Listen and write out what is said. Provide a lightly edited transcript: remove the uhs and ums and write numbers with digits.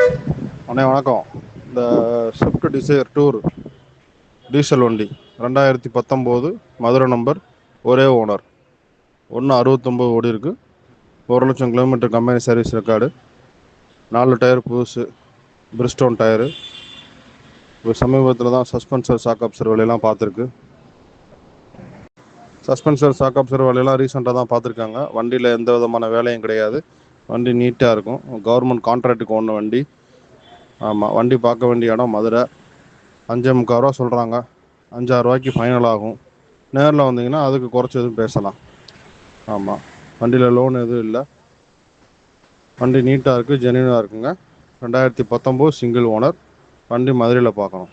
அண்ணே வணக்கம். இந்த ஸ்விஃப்ட் டிசைர் டூர் டீசல் வண்டி 2019 மதுரை நம்பர், ஒரே ஓனர், 169 ஓடி இருக்கு. 1,00,000 kilometre company service record. 4 tyre புதுசு, பிரிஸ்டோன் டயரு. இப்போ சமீபத்தில் தான் சஸ்பென்சர் ஷாக் அப்சர் வேலையெல்லாம் பார்த்துருக்கு. சஸ்பென்சர் ஷாக் அப்சர் வேலையெல்லாம் ரீசெண்டாக தான் பார்த்துருக்காங்க. வண்டியில் எந்த விதமான வேலையும் கிடையாது. வண்டி நீட்டாக இருக்கும். கவர்மெண்ட் கான்ட்ராக்டுக்கு ஒன்று வண்டி. ஆமாம், வண்டி பார்க்க வேண்டிய இடம் மதுரை. 5,45 ரூபா சொல்கிறாங்க. 5,000 ரூபாய்க்கு ஃபைனல் ஆகும். நேரில் வந்தீங்கன்னா அதுக்கு குறைச்சி எதுவும் பேசலாம். ஆமாம், வண்டியில் லோன் எதுவும் இல்லை. வண்டி நீட்டாக இருக்குது, ஜென்யூனாக இருக்குங்க. 2019 சிங்கிள் ஓனர். வண்டி மதுரையில் பார்க்கணும்.